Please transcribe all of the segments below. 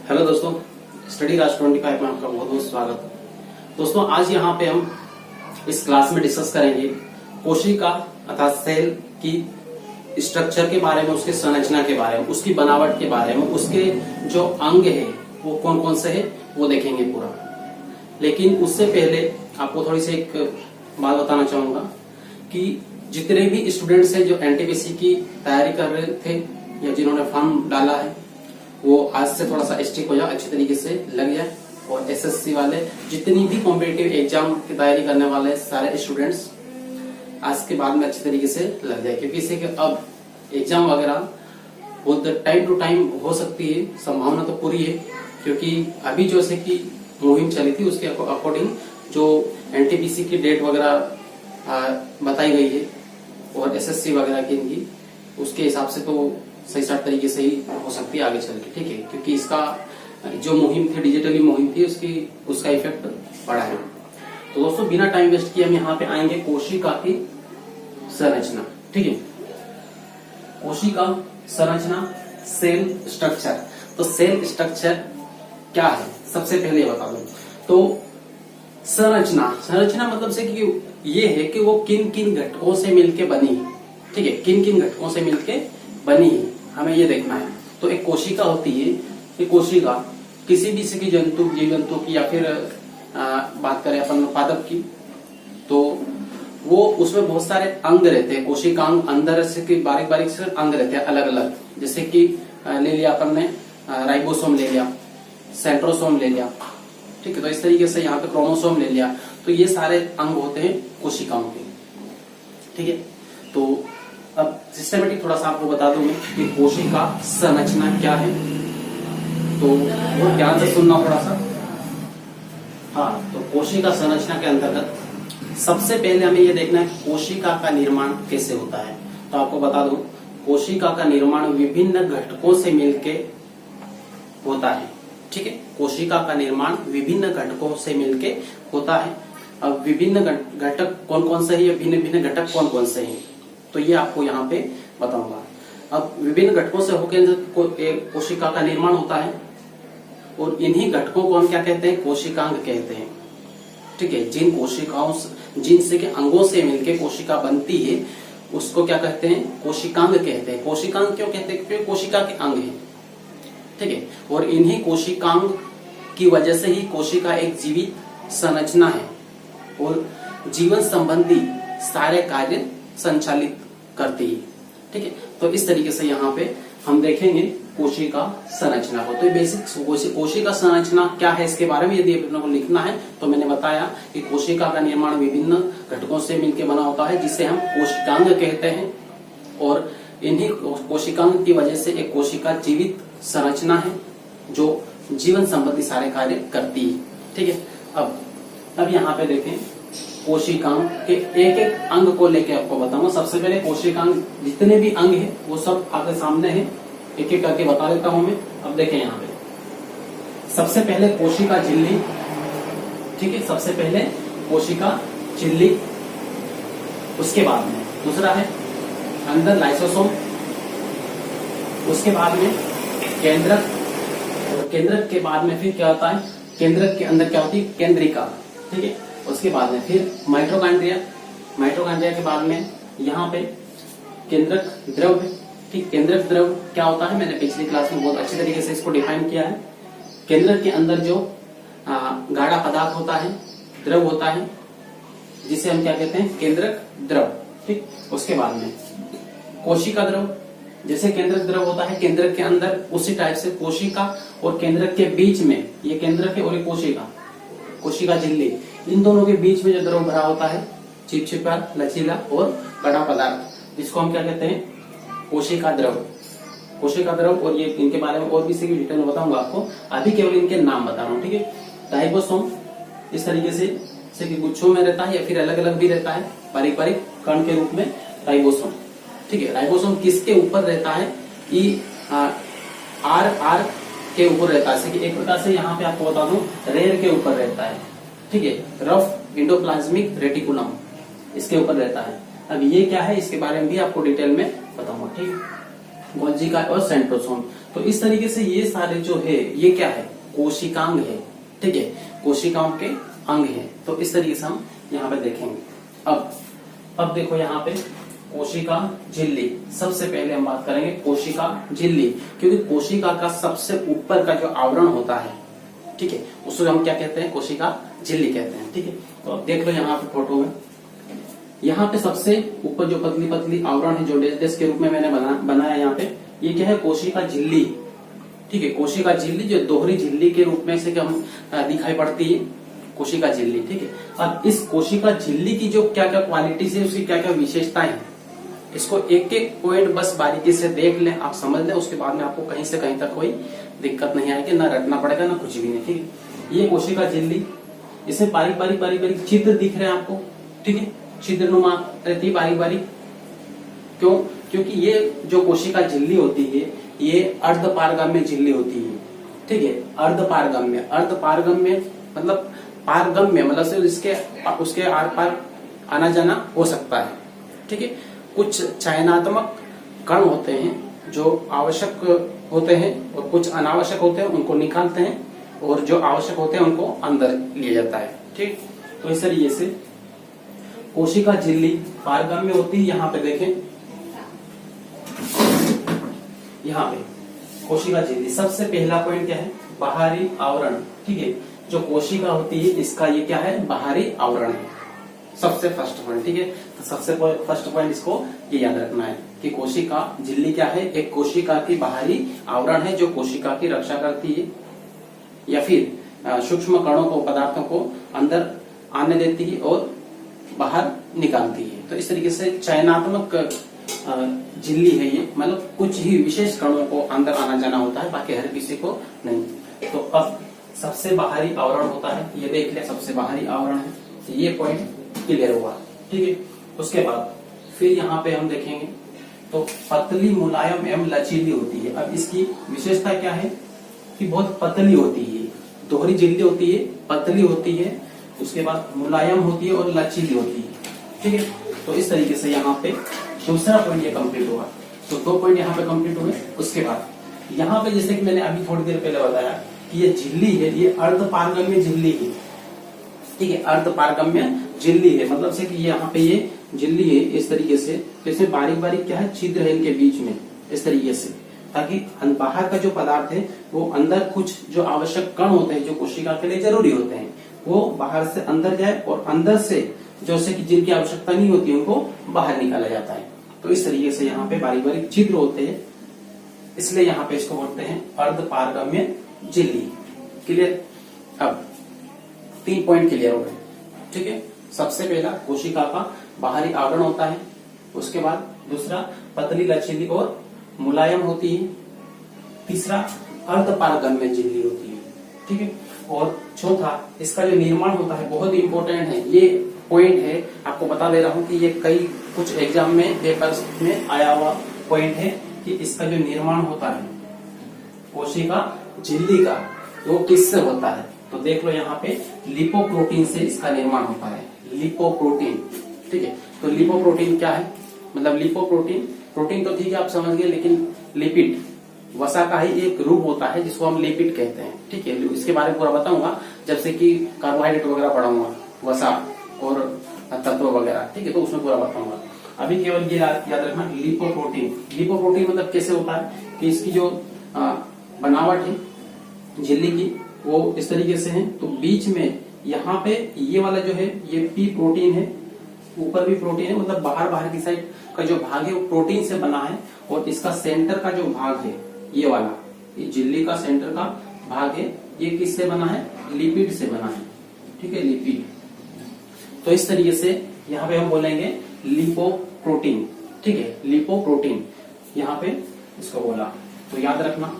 Hello दोस्तों, study राज 25 में आपका बहुत बहुत स्वागत है। दोस्तों, आज यहाँ पे हम इस क्लास में डिस्कस करेंगे कोशिका अर्थात सेल की स्ट्रक्चर के बारे में, उसके संरचना के बारे में, उसकी बनावट के बारे में, उसके जो अंग है वो कौन कौन से है वो देखेंगे पूरा। लेकिन उससे पहले आपको थोड़ी सी एक बात बताना चाहूंगा कि जितने भी स्टूडेंट्स हैं जो एनटीपीसी की तैयारी कर रहे थे या जिन्होंने फॉर्म डाला है वो आज से थोड़ा सा स्टिक हो जाओ, अच्छी तरीके से लग जाए। और एसएससी वाले जितनी भी कॉम्पिटिटिव एग्जाम की तैयारी करने वाले सारे स्टूडेंट्स आज के बाद में अच्छी तरीके से लग जाए, क्योंकि इससे अब एग्जाम वगैरह बहुत टाइम टू टाइम हो सकती है, संभावना तो पूरी है। क्योंकि अभी जो से की मुहिम चली थी उसके अकॉर्डिंग जो एनटीपीसी की डेट वगैरह बताई गई है और एसएससी वगैरह की इनकी, उसके हिसाब से तो सही साठ तरीके से ही हो सकती है आगे चल के, ठीक है। क्योंकि इसका जो मुहिम थी, डिजिटली मुहिम थी, उसका इफेक्ट पड़ा है। तो दोस्तों, बिना टाइम वेस्ट किए हम यहाँ पे आएंगे कोशिका की संरचना, ठीक है। कोशिका संरचना, सेल स्ट्रक्चर। तो सेल स्ट्रक्चर क्या है सबसे पहले बता दूं तो संरचना मतलब से कि ये है कि वो किन किन घटकों से मिलके बनी है, ठीक है। किन किन घटकों से मिलके बनी है हमें ये देखना है। तो एक कोशिका होती है, ये कोशिका किसी भी जीव जंतु की या फिर बात करें अपन पादप की, तो वो उसमें बहुत सारे अंग रहते हैं। कोशिकांग अंदर से की बारीक बारीक से अंग रहते हैं अलग अलग, जैसे कि ले लिया अपन ने राइबोसोम ले लिया, सेंट्रोसोम ले लिया, ठीक है। तो इस तरीके से यहाँ पे क्रोमोसोम ले लिया। तो ये सारे अंग होते हैं कोशिकाओं के, ठीक है। तो अब सिस्टमेटिक थोड़ा सा आपको बता दूं मैं कि कोशिका संरचना क्या है, तो वो ध्यान से सुनना थोड़ा सा। हाँ, तो कोशिका संरचना के अंतर्गत सबसे पहले हमें ये देखना है कोशिका का निर्माण कैसे होता है। तो आपको बता दूं, कोशिका का निर्माण विभिन्न घटकों से मिलके होता है, ठीक है। कोशिका का निर्माण विभिन्न घटकों से मिलके होता है। अब विभिन्न घटक कौन कौन से हैं, भिन्न भिन्न घटक कौन कौन से हैं, तो ये आपको यहाँ पे बताऊंगा। अब विभिन्न घटकों से होकर कोशिका का निर्माण होता है और इन्हीं घटकों को हम क्या कहते हैं, कोशिकांग कहते हैं, ठीक है। जिन कोशिकाओं जिनसे के अंगों से मिलकर कोशिका बनती है उसको क्या कहते हैं, कोशिकांग कहते हैं। कोशिकांग क्यों कहते हैं, क्योंकि कोशिका के अंग है, ठीक है। और इन्हीं कोशिकांग की वजह से ही कोशिका एक जीवित संरचना है और जीवन संबंधी सारे कार्य संचालित करती है, ठीक है। तो इस तरीके से यहाँ पे हम देखेंगे कोशिका संरचना को। तो बेसिक कोशिका संरचना क्या है इसके बारे में यदि अपने को लिखना है तो मैंने बताया कि कोशिका का निर्माण विभिन्न घटकों से मिलकर बना होता है जिसे हम कोशिकांग कहते हैं। और इन्हीं कोशिकांग की वजह से एक कोशिका जीवित संरचना है जो जीवन संबंधी सारे कार्य करती है, ठीक है। अब यहाँ पे देखें कोशिकांग के एक एक अंग को लेके आपको बताऊंगा। सबसे पहले कोशिकांग जितने भी अंग है वो सब आपके सामने है, एक एक करके बता देता हूं मैं। अब देखें यहाँ पे सबसे पहले कोशिका झिल्ली, ठीक है। सबसे पहले कोशिका झिल्ली, उसके बाद में दूसरा है अंदर लाइसोसोम, उसके बाद में केंद्रक, और केंद्रक के बाद में फिर क्या होता है, केंद्रक के अंदर क्या होती है, केंद्रिका, ठीक है। उसके बाद में फिर माइटोकॉन्ड्रिया, माइटोकॉन्ड्रिया के बाद में यहाँ पे केंद्रक द्रव, ठीक। केंद्रक द्रव क्या होता है, मैंने पिछली क्लास में बहुत अच्छी तरीके से इसको डिफाइन किया है। केंद्रक के अंदर जो गाढ़ा पदार्थ होता है, द्रव होता है, जिसे हम क्या कहते हैं, केंद्रक द्रव, ठीक। उसके बाद में कोशिका द्रव, जैसे केंद्रक द्रव होता है केंद्रक के अंदर, उसी टाइप से कोशिका और केंद्रक के बीच में, ये केंद्रक है और ये कोशिका झिल्ली, इन दोनों के बीच में जो द्रव भरा होता है, चिपचिपा, लचीला और बड़ा पदार्थ, जिसको हम क्या कहते हैं, कोशिका द्रव। कोशिका द्रव, और ये इनके बारे में और भी इसी की डिटेल में बताऊंगा आपको, अभी केवल इनके नाम बता रहा हूँ, ठीक है। राइबोसोम इस तरीके से कि गुच्छों में रहता है या फिर अलग अलग भी रहता है, बारीक बारीक कण के रूप में राइबोसोम, ठीक है। राइबोसोम किसके ऊपर रहता है, आर के ऊपर रहता है। जैसे कि एक प्रकार से यहाँ पे आपको बता दूं, रेर के ऊपर रहता है, ठीक है। रफ एंडोप्लाज्मिक रेटिकुलम इसके ऊपर रहता है। अब ये क्या है इसके बारे में भी आपको डिटेल में बताऊंगा, ठीक है। गोल्जी का और सेंट्रोसोम। तो इस तरीके से ये सारे जो है ये क्या है, कोशिकांग है, ठीक है, कोशिकाओं के अंग है। तो इस तरीके से हम यहाँ पे देखेंगे। अब देखो यहाँ पे कोशिका झिल्ली, सबसे पहले हम बात करेंगे कोशिका झिल्ली, क्योंकि कोशिका का सबसे ऊपर का जो आवरण होता है, ठीक है, उसको हम क्या कहते हैं, कोशिका झिल्ली कहते हैं, ठीक है। तो देख लो यहाँ पे फोटो में, यहाँ पे सबसे ऊपर जो पतली पतली आवरण है, जो डेस के रूप में मैंने बनाया यहाँ पे, ये क्या है, कोशिका झिल्ली, ठीक है। कोशिका झिल्ली जो दोहरी झिल्ली के रूप में से हम दिखाई पड़ती है, कोशिका झिल्ली, ठीक है। अब इस कोशिका झिल्ली की जो क्या क्या क्वालिटीज है, उसकी क्या क्या विशेषताएं हैं, इसको एक एक पॉइंट बस बारीकी से देख लें, आप समझ लें, उसके बाद में आपको कहीं से कहीं तक कोई दिक्कत नहीं आएगी, ना रटना पड़ेगा ना कुछ भी नहीं, ठीक है। ये कोशिका झिल्ली, इसमें बारीक बारीक बारीक बारीक छिद्र दिख रहे हैं आपको, ठीक है, छिद्रनुमा रहती है बारीक बारीक। क्यों? क्योंकि ये जो कोशिका झिल्ली होती है ये अर्धपारगम्य झिल्ली होती है, ठीक है। अर्धपारगम्य मतलब पारगम्य मतलब से इसके उसके आर पार आना जाना हो सकता है, ठीक है। कुछ चयनात्मक कण होते हैं जो आवश्यक होते हैं और कुछ अनावश्यक होते हैं, उनको निकालते हैं, और जो आवश्यक होते हैं उनको अंदर लिया जाता है, ठीक। तो इस तरीके से कोशिका झिल्ली पारगम्य होती है। यहाँ पे देखें, यहाँ पे कोशिका झिल्ली सबसे पहला पॉइंट क्या है, बाहरी आवरण, ठीक है। जो कोशिका होती है इसका ये क्या है, बाहरी आवरण है, सबसे फर्स्ट पॉइंट, ठीक है। तो सबसे फर्स्ट पॉइंट इसको ये याद रखना है कि कोशिका झिल्ली क्या है, एक कोशिका की बाहरी आवरण है जो कोशिका की रक्षा करती है या फिर सूक्ष्म कणों को, पदार्थों को अंदर आने देती है और बाहर निकालती है। तो इस तरीके से चयनात्मक झिल्ली है ये, मतलब कुछ ही विशेष कणों को अंदर आना जाना होता है, बाकी हर किसी को नहीं। तो अब सबसे बाहरी आवरण होता है, ये देख लिया, सबसे बाहरी आवरण है, तो ये पॉइंट क्लियर हुआ, ठीक है। उसके बाद फिर यहाँ पे हम देखेंगे तो पतली, मुलायम एवं लचीली होती है। अब इसकी विशेषता क्या है कि बहुत पतली होती है, दोहरी झिल्ली होती है, पतली होती है, उसके बाद मुलायम होती है और लचीली होती है, ठीक है। तो इस तरीके से यहाँ पे दूसरा पॉइंट ये कंप्लीट हुआ। तो 2 पॉइंट यहाँ पे कंप्लीट हुए। उसके बाद यहाँ पे जैसे कि मैंने अभी थोड़ी देर पहले बताया कि ये झिल्ली है, ये अर्धपारगम्य झिल्ली है, ठीक है, अर्धपारगम्य झिल्ली है, मतलब से कि यहाँ पे ये झिल्ली है इस तरीके से, इसमें बारीक बारीक क्या है, छिद्र है इनके बीच में इस तरीके से, ताकि बाहर का जो पदार्थ है वो अंदर कुछ जो आवश्यक कण होते हैं जो कोशिका के लिए जरूरी होते हैं वो बाहर से अंदर जाए, और अंदर से जैसे कि जिनकी आवश्यकता नहीं होती उनको बाहर निकाला जाता है। तो इस तरीके से यहाँ पे बारीक बारीक छिद्र होते हैं, इसलिए यहाँ पे इसको बोलते हैं अर्धपारगम्य झिल्ली। क्लियर? अब 3 पॉइंट क्लियर हो गए, ठीक है। सबसे पहला कोशिका का बाहरी आवरण होता है, उसके बाद दूसरा पतली, लचीली और मुलायम होती है, तीसरा अर्धपारगम्य झिल्ली होती है, ठीक है। और चौथा इसका जो निर्माण होता है बहुत इंपॉर्टेंट है, ये पॉइंट है, आपको बता दे रहा हूँ कि ये कई कुछ एग्जाम में पेपर्स में आया हुआ पॉइंट है कि इसका जो निर्माण होता है कोशिका झिल्ली का वो किससे होता है। तो देख लो यहाँ पे लिपोप्रोटीन से इसका निर्माण होता है, लिपोप्रोटीन, ठीक है। तो लिपोप्रोटीन क्या है, मतलब लिपोप्रोटीन, प्रोटीन तो ठीक है आप समझ गए, लेकिन लिपिड वसा का ही एक रूप होता है जिसको हम लिपिड कहते हैं, ठीक है। इसके बारे में पूरा बताऊंगा जब से कि कार्बोहाइड्रेट वगैरह पढ़ाऊंगा, वसा और तत्व वगैरह, ठीक है, तो उसमें पूरा बताऊंगा। अभी केवल ये याद रखना, लिपोप्रोटीन। लिपोप्रोटीन मतलब कैसे होता है कि इसकी जो बनावट है झिल्ली की वो इस तरीके से है, तो बीच में यहाँ पे ये वाला जो है ये पी प्रोटीन है, ऊपर भी प्रोटीन है, मतलब बाहर की साइड का जो भाग है वो प्रोटीन से बना है, और इसका सेंटर का जो भाग है ये वाला, ये झिल्ली का सेंटर का भाग है, ये किससे बना है, लिपिड से बना है, ठीक है, लिपिड। तो इस तरीके से यहाँ पे हम बोलेंगे लिपोप्रोटीन, ठीक है, लिपोप्रोटीन यहाँ पे इसको बोला। तो याद रखना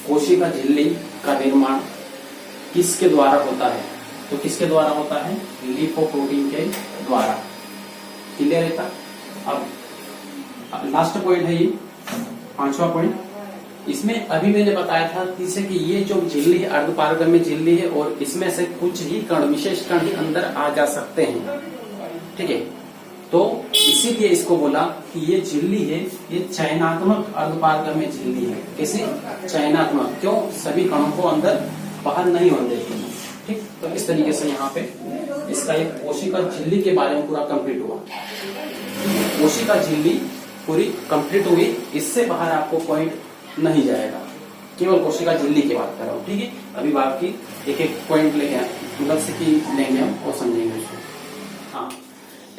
कोशिका झिल्ली का निर्माण किसके द्वारा होता है, तो किसके द्वारा होता है, लिपोप्रोटीन के द्वारा। क्लियर है? अब लास्ट पॉइंट है ये 5वां पॉइंट। इसमें अभी मैंने बताया था जैसे कि ये जो झिल्ली है अर्धपारगम्य झिल्ली है, और इसमें से कुछ ही कण, विशेष कण ही अंदर आ जा सकते हैं, ठीक है। तो इसीलिए इसको बोला कि ये झिल्ली है, ये चयनात्मक अर्धपारगम्य झिल्ली है। कैसे? चयनात्मक। क्यों? सभी कणों को अंदर बाहर नहीं होने देती है। ठीक, तो इस तरीके से यहाँ पे इसका एक कोशिका झिल्ली के बारे में पूरा कंप्लीट हुआ। कोशिका झिल्ली पूरी कंप्लीट हुई, इससे बाहर आपको पॉइंट नहीं जाएगा, केवल कोशिका झिल्ली की बात कर रहा हूँ। ठीक है, अभी बाकी एक एक पॉइंट लेके मतलब से कि लेंगे हम और समझेंगे उसको। हाँ,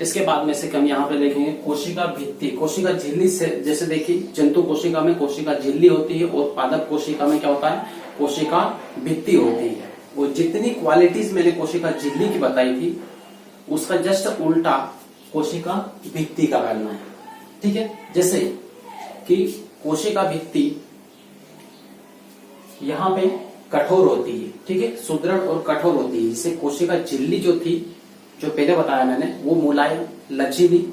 इसके बाद में से हम यहाँ पे देखेंगे कोशिका भित्ति। कोशिका झिल्ली से जैसे देखिए, जंतु कोशिका में कोशिका झिल्ली होती है और पादप कोशिका में क्या होता है? कोशिका भित्ति होती है। वो जितनी क्वालिटीज मैंने कोशिका झिल्ली की बताई थी, उसका जस्ट उल्टा कोशिका भित्ति का करना है। ठीक है, जैसे कि कोशिका भित्ति यहाँ पे कठोर होती है। ठीक है, सुदृढ़ और कठोर होती है। जिससे कोशिका झिल्ली जो थी, जो पहले बताया मैंने, वो मुलायम, लचीली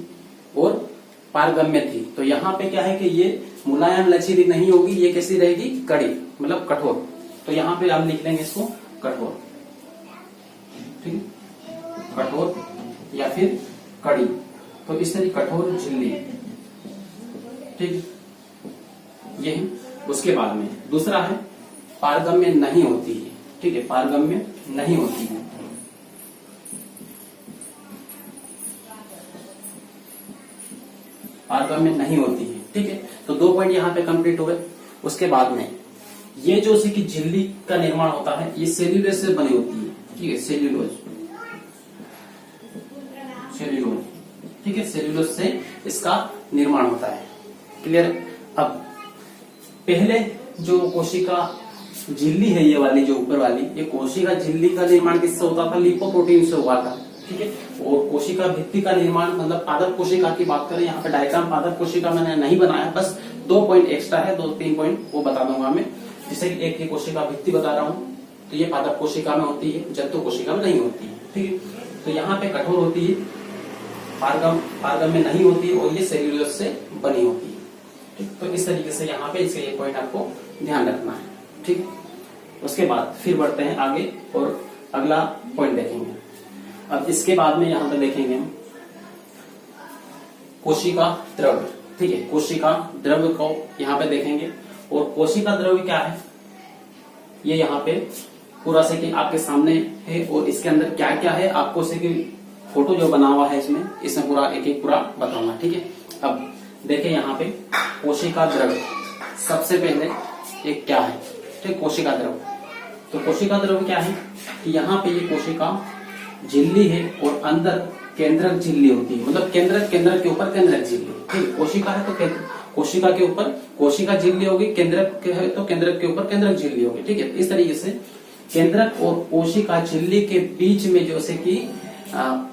और पारगम्य थी। तो यहाँ पे क्या है कि ये मुलायम लचीली नहीं होगी, ये कैसी रहेगी? कड़ी, मतलब कठोर। तो यहाँ पे हम लिख लेंगे इसको कठोर। ठीक है, कठोर या फिर कड़ी। तो इस तरह कठोर झिल्ली। ठीक, ये है। उसके बाद में दूसरा है पारगम्य नहीं होती है। ठीक है, पारगम्य नहीं होती है। पारगम्य नहीं होती है। ठीक है, तो 2 पॉइंट यहाँ पे कंप्लीट हो गए। उसके बाद में ये जो सी की झिल्ली का निर्माण होता है, ये सेल्यूलोज से बनी होती है। ठीक है, सेल्यूलोज। ठीक है, सेल्यूलोज से इसका निर्माण होता है। क्लियर? अब पहले जो कोशिका झिल्ली है, ये वाली जो ऊपर वाली, ये कोशिका झिल्ली का निर्माण किससे होता था? लिपोप्रोटीन से हुआ था। ठीक है, और कोशिका भित्ति का निर्माण मतलब पादप कोशिका की बात करें, यहाँ पे डायग्राम पादप कोशिका मैंने नहीं बनाया, बस 2 पॉइंट एक्स्ट्रा है, 2-3 पॉइंट वो बता दूंगा मैं। जैसे कि एक ही कोशिका भित्ति बता रहा हूँ, तो ये पादप कोशिका में होती है, जंतु कोशिका में नहीं होती है। ठीक है, तो यहाँ पे कठोर होती है, पारगम में नहीं होती है, और ये सेल्यूलोज से बनी होती है। ठीक, तो इस तरीके से यहाँ पे इसका ये पॉइंट आपको ध्यान रखना है। ठीक है, उसके बाद फिर बढ़ते हैं आगे और अगला पॉइंट देखेंगे। अब इसके बाद में यहाँ पे देखेंगे हम कोशिका द्रव्य। ठीक है, कोशिका द्रव्य को यहाँ पे देखेंगे। और कोशिका द्रव्य क्या है, ये यहाँ पे पूरा से कि आपके सामने है, और इसके अंदर क्या क्या है आपको से कि फोटो जो बना हुआ है इसमें पूरा एक एक पूरा बताऊंगा। ठीक है, अब देखें यहाँ पे कोशिका द्रव्य। सबसे पहले एक क्या है? ठीक, कोशिका द्रव्य। तो कोशिका द्रव्य क्या है कि यहाँ पे ये कोशिका झिल्ली है और अंदर केंद्रक झिल्ली होती है, मतलब केंद्रक के ऊपर केंद्रक झिल्ली। ठीक, कोशिका है तो कोशिका के ऊपर कोशिका झिल्ली होगी, केंद्रक है तो केंद्रक के ऊपर केंद्रक झिल्ली होगी। ठीक है, इस तरीके से केंद्रक और कोशिका झिल्ली के बीच में जैसे कि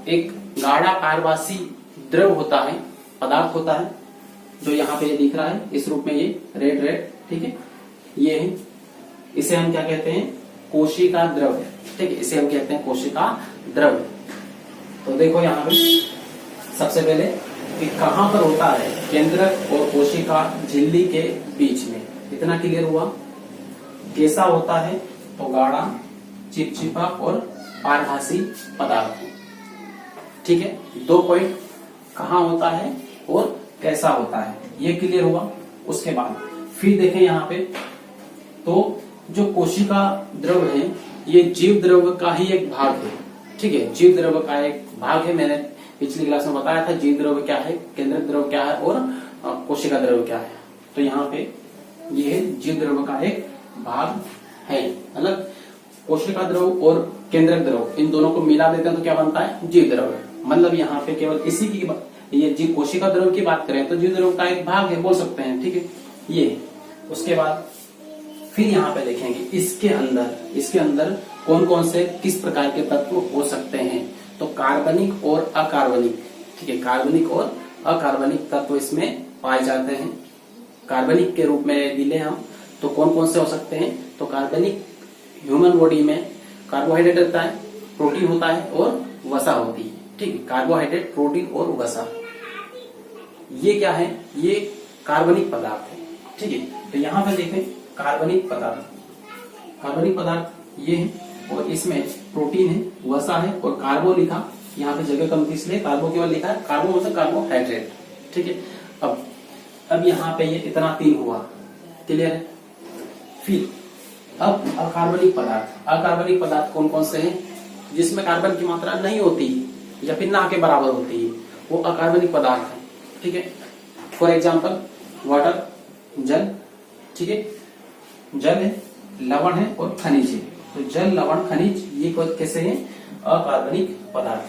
एक गाढ़ा पारभासी द्रव होता है, पदार्थ होता है, जो यहाँ पे ये दिख रहा है इस रूप में, ये रेड। ठीक है, ये है, इसे हम क्या कहते हैं? कोशिका द्रव्य। ठीक है, इसे हम कहते हैं कोशिका द्रव्य। तो देखो यहाँ पे सबसे पहले कि कहाँ पर होता है? केंद्रक और कोशिका झिल्ली के बीच में। इतना क्लियर हुआ? कैसा होता है? तो गाढ़ा, चिपचिपा और पारभासी पदार्थ। ठीक है, 2 पॉइंट, कहाँ होता है और कैसा होता है, ये क्लियर हुआ। उसके बाद फिर देखें यहाँ पे, तो जो कोशिका द्रव है, ये जीव द्रव का ही एक भाग है। ठीक है, जीव द्रव का एक भाग है। मैंने पिछली क्लास में बताया था जीव द्रव क्या है, केंद्रक द्रव क्या है और कोशिका द्रव क्या है। तो यहाँ पे ये जीव द्रव का एक भाग है, मतलब कोशिका द्रव और केंद्रक द्रव, इन दोनों को मिला देते हैं तो क्या बनता है? जीव द्रव। मतलब यहाँ पे केवल इसी की ये जीव कोशिका द्रव की बात करें तो जीव द्रव का एक भाग है, बोल सकते हैं। ठीक है, ये। उसके बाद फिर यहाँ पे देखेंगे इसके अंदर कौन कौन से किस प्रकार के तत्व हो सकते हैं। तो कार्बनिक और अकार्बनिक। ठीक है, कार्बनिक और अकार्बनिक तत्व इसमें पाए जाते हैं। कार्बनिक के रूप में दिले हम, तो कौन कौन से हो सकते हैं? तो कार्बनिक ह्यूमन बॉडी में कार्बोहाइड्रेट रहता है, प्रोटीन होता है और वसा होती है। ठीक है, कार्बोहाइड्रेट, प्रोटीन और वसा, ये क्या है? ये कार्बनिक पदार्थ है। ठीक है, तो यहाँ पे देखें कार्बनिक पदार्थ ये है, और इसमें प्रोटीन है, वसा है और कार्बो लिखा, यहाँ पे जगह कम थी इसलिए कार्बो केवल लिखा है, कार्बो मतलब कार्बोहाइड्रेट, ठीक है। अब यहाँ पे ये इतना 3 हुआ, क्लियर है। फिर अब अकार्बनिक पदार्थ कौन कौन से हैं, जिसमें कार्बन की मात्रा नहीं होती या फिर ना के बराबर होती है, वो अकार्बनिक पदार्थ है, ठीक है। फॉर एग्जाम्पल वाटर, जल, ठीक है, जल है, लवण है और खनिज है। तो जल, लवण, खनिज ये कैसे हैं, अकार्बनिक पदार्थ,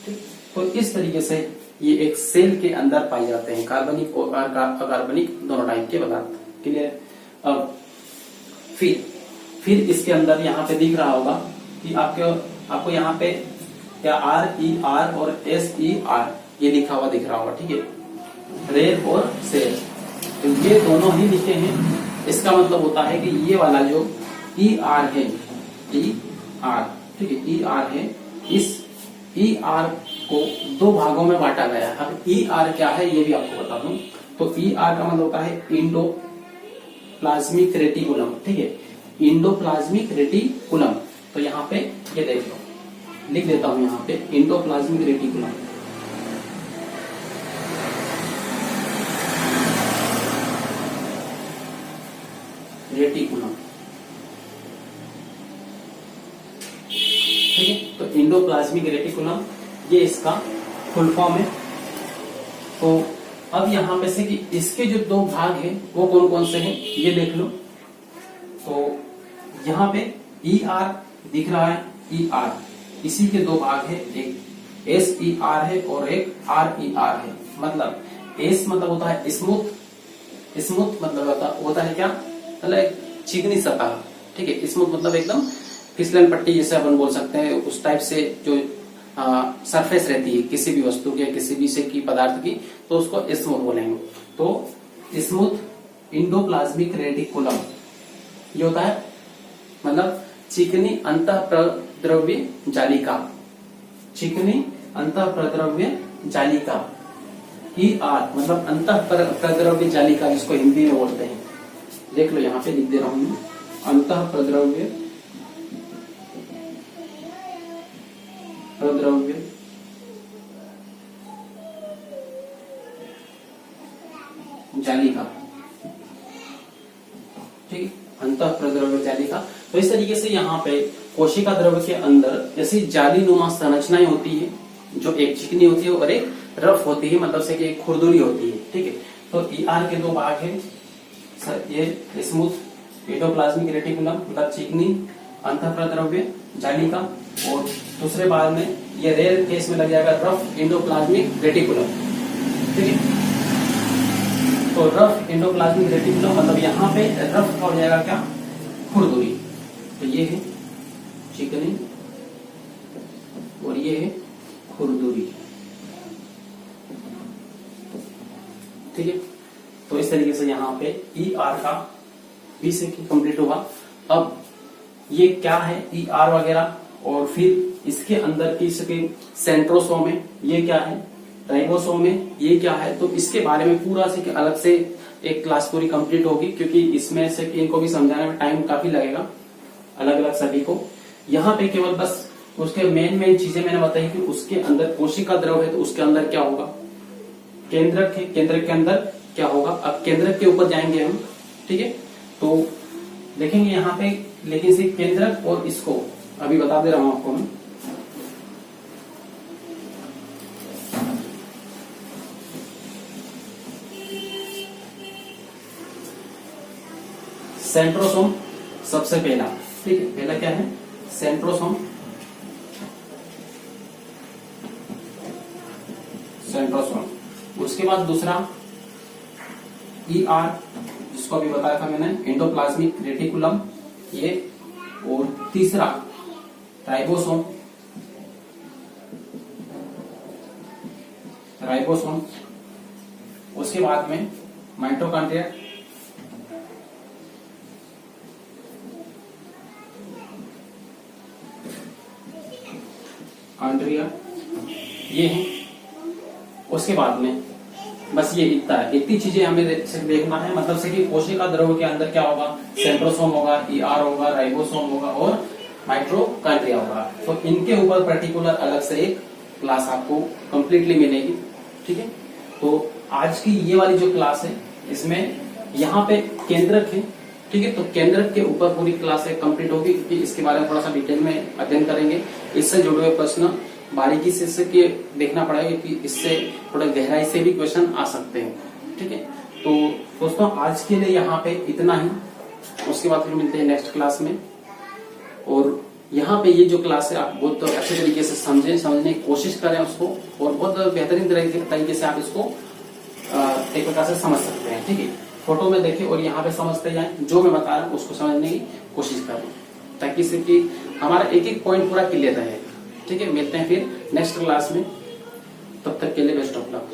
ठीक। तो इस तरीके से ये एक सेल के अंदर पाए जाते हैं, कार्बनिक और अकार्बनिक दोनों टाइप के पदार्थ, क्लियर। अब फिर इसके अंदर यहाँ पे दिख रहा होगा कि आपको यहाँ पे क्या RER और SER ये लिखा हुआ दिख रहा होगा, ठीक है, रेर और सेल। तो ये दोनों ही लिखे हैं, इसका मतलब होता है कि ये वाला जो ER है, ER, ठीक है, ER है, इस ER को 2 भागों में बांटा गया है। अब ER क्या है ये भी आपको बता दूं, तो ER का मतलब होता है इंडोप्लाज्मिक रेटिकुलम, ठीक है, इंडोप्लाज्मिक रेटिकुलम। तो यहाँ पे ये देख लो, लिख देता हूं यहाँ पे इंडोप्लाज्मिक रेटिकुलम, ठीक है। तो इंडोप्लाज्मिक रेटिकुलम ये इसका फुल फॉर्म है। तो अब यहाँ पे से कि इसके जो 2 भाग हैं वो कौन कौन से हैं ये देख लो। तो यहाँ पे ER दिख रहा है, ER इसी के 2 भाग है, एक SER है और एक RER है। मतलब S मतलब होता है स्मूथ मतलब होता है क्या, मतलब चिकनी सतह, ठीक है। स्मूथ मतलब एकदम फिसलन पट्टी जैसे अपन बोल सकते हैं, उस टाइप से जो सरफेस रहती है किसी भी वस्तु की, किसी भी से की पदार्थ की, तो उसको स्मूथ बोलेंगे। तो स्मूथ इंडोप्लाज्मिक रेटिकुलम ये होता है मतलब चिकनी अंतःप्रद्रव्य जालिका, चिकनी अंतःप्रद्रव्य जालिका। ER मतलब अंतःप्रद्रव्य जालिका, जिसको हिंदी में बोलते हैं, देख लो यहाँ पे लिख दे रहा हूं, अंतःप्रद्रव्य जालिका, ठीक, अंतःप्रद्रव्य जालिका। तो इस तरीके से यहाँ पे कोशिका द्रव्य के अंदर जैसे जालीनुमा संरचनाएं होती है, जो एक चिकनी होती है और एक रफ होती है, मतलब से कि एक खुरदुरी होती है, ठीक है। तो ER के 2 भाग है, ये स्मूथ इंडोप्लाज्मिक रेटिकुलम मतलब चिकनी अंतःप्रद्रव्य जालिका, और दूसरे भाग में ये रेयर केस में लग जाएगा रफ इंडोप्लाज्मिक रेटिकुलम, ठीक है। तो रफ इंडोप्लाज्मिक रेटिकुलम मतलब यहाँ पे रफ का हो जाएगा क्या, खुरदुरी। तो ये है चिकनी और ये है खुरदुरी, ठीक है। तो इस तरीके से यहाँ पे ER का 20 कंप्लीट होगा। अब ये क्या है ER वगैरह, और फिर इसके अंदर की इसके सेंट्रोसोम है, ये क्या है, राइबोसोम है, ये क्या है, तो इसके बारे में पूरा से अलग से एक क्लास पूरी कंप्लीट होगी, क्योंकि इसमें से इनको भी समझाने में टाइम काफी लगेगा अलग अलग सभी को। यहाँ पे केवल बस उसके मेन चीजें मैंने बताई कि उसके अंदर कोशिका द्रव है तो उसके अंदर क्या होगा, केंद्रक है, केंद्रक के अंदर क्या होगा। अब केंद्रक के ऊपर जाएंगे हम, ठीक है। तो देखेंगे यहाँ पे, लेकिन सिर्फ केंद्रक और इसको अभी बता दे रहा हूं आपको मैं। सेंट्रोसोम सबसे पहला, ठीक है, पहला क्या है, सेंट्रोसोम, उसके बाद दूसरा ER, जिसको अभी बताया था मैंने, एंडोप्लाज्मिक रेटिकुलम ये, और तीसरा राइबोसोम, उसके बाद में माइटोकॉन्ड्रिया, ये है। उसके बाद में बस ये इतनी चीजें हमें देखना है, मतलब से कि कोशिका द्रव्य के अंदर क्या होगा, सेंट्रोसोम होगा, ER होगा, राइबोसोम होगा और माइटोकॉन्ड्रिया होगा। तो इनके ऊपर पर्टिकुलर अलग से एक क्लास आपको कंप्लीटली मिलेगी। ठीक है, तो आज की ये वाली जो क्लास है इसमें यहाँ पे केंद्रक है। ठीक है, तो केंद्रक के ऊपर पूरी क्लास कंप्लीट होगी, क्योंकि इसके बारे में थोड़ा सा डिटेल में अध्ययन करेंगे। इससे जुड़े हुए प्रश्न बारीकी से इसके देखना पड़ेगा, क्योंकि इससे थोड़ा गहराई से भी क्वेश्चन आ सकते हैं। ठीक है, तो दोस्तों आज के लिए यहाँ पे इतना ही, उसके बाद फिर मिलते हैं नेक्स्ट क्लास में। और यहाँ पे ये जो क्लास है आप बहुत अच्छे तरीके से समझने की कोशिश करें उसको, और बहुत बेहतरीन तरीके से आप इसको एक प्रकार से समझ सकते हैं। ठीक है, फोटो में देखें और यहाँ पे समझते जाएं, जो मैं बता रहा हूँ उसको समझने की कोशिश करें, ताकि सिर्फ हमारा एक एक पॉइंट पूरा क्लियर रहे। ठीक है, मिलते हैं फिर नेक्स्ट क्लास में, तब तक के लिए बेस्ट ऑफ लक।